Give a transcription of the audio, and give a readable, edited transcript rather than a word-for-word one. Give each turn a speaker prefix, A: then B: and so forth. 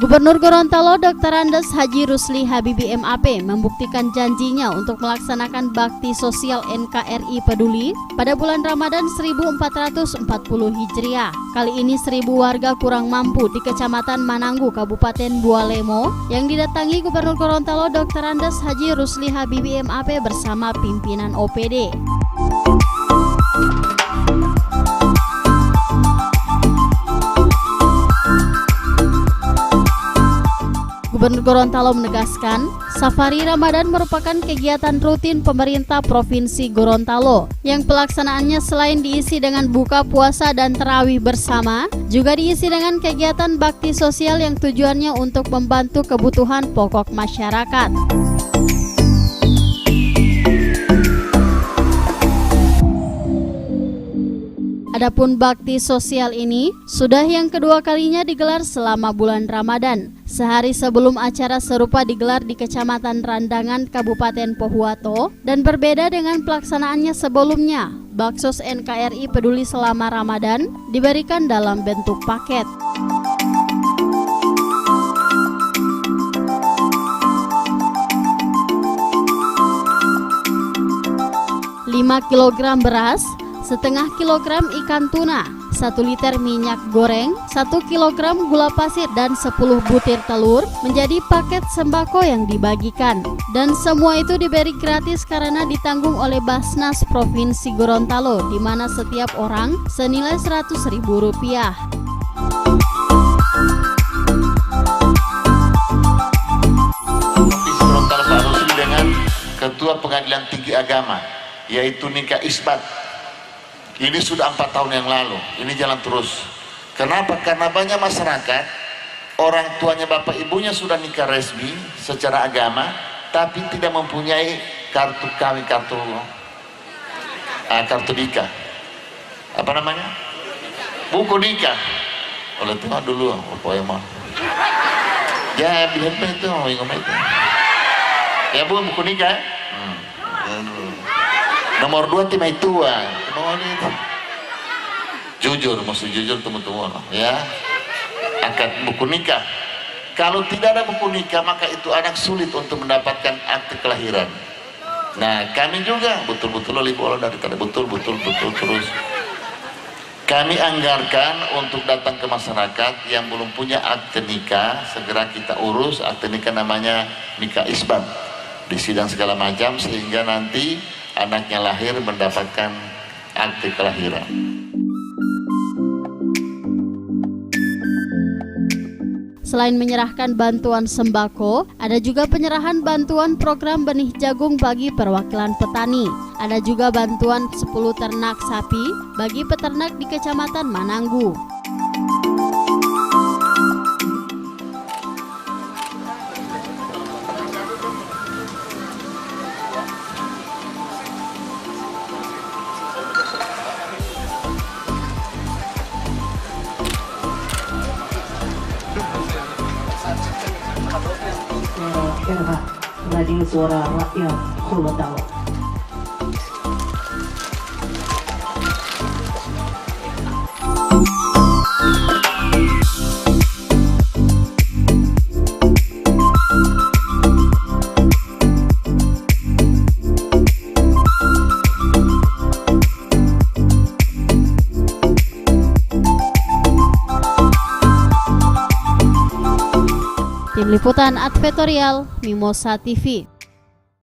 A: Gubernur Gorontalo Dr. Andes Haji Rusli Habibie MAP membuktikan janjinya untuk melaksanakan bakti sosial NKRI Peduli pada bulan Ramadan 1440 Hijriah. Kali ini 1.000 warga kurang mampu di Kecamatan Mananggu, Kabupaten Bualemo yang didatangi Gubernur Gorontalo Dr. Andes Haji Rusli Habibie MAP bersama pimpinan OPD. Gubernur Gorontalo menegaskan, Safari Ramadan merupakan kegiatan rutin pemerintah Provinsi Gorontalo yang pelaksanaannya selain diisi dengan buka puasa dan tarawih bersama, juga diisi dengan kegiatan bakti sosial yang tujuannya untuk membantu kebutuhan pokok masyarakat. Adapun bakti sosial ini sudah yang kedua kalinya digelar selama bulan Ramadan. Sehari sebelum acara serupa digelar di Kecamatan Randangan, Kabupaten Pohuwato, dan berbeda dengan pelaksanaannya sebelumnya. Baksos NKRI Peduli selama Ramadan diberikan dalam bentuk paket. 5 kg beras, setengah kilogram ikan tuna, 1 liter minyak goreng, 1 kilogram gula pasir, dan 10 butir telur menjadi paket sembako yang dibagikan. Dan semua itu diberi gratis karena ditanggung oleh Basnas Provinsi Gorontalo, di mana setiap orang senilai Rp100.000.
B: Provinsi Gorontalo Pak Rusli dengan Ketua Pengadilan Tinggi Agama, yaitu Nikah Isbat. Ini sudah 4 tahun yang lalu, ini jalan terus. Kenapa? Karena banyak masyarakat, orang tuanya bapak ibunya sudah nikah resmi secara agama, tapi tidak mempunyai kartu kawin, kartu nikah. Apa namanya? Buku nikah. Oleh Tuhan dulu, apa yang mau? Ya, bilang itu, ngomong itu. Ya bu, buku nikah. Nomor 2 tim itu jujur, mesti jujur teman-teman ya. Akad buku nikah. Kalau tidak ada buku nikah, maka itu anak sulit untuk mendapatkan akte kelahiran. Nah, kami juga betul-betul lebih bola dari tadi, betul terus. Kami anggarkan untuk datang ke masyarakat yang belum punya akte nikah, segera kita urus akte nikah, namanya nikah isbat, di sidang segala macam, sehingga nanti anaknya lahir mendapatkan akte kelahiran.
A: Selain menyerahkan bantuan sembako, ada juga penyerahan bantuan program benih jagung bagi perwakilan petani. Ada juga bantuan 10 ternak sapi bagi peternak di Kecamatan Mananggu.
C: Era Radio Suara Rakyat Gorontalo.
A: Tim Liputan Advertorial Mimosa TV.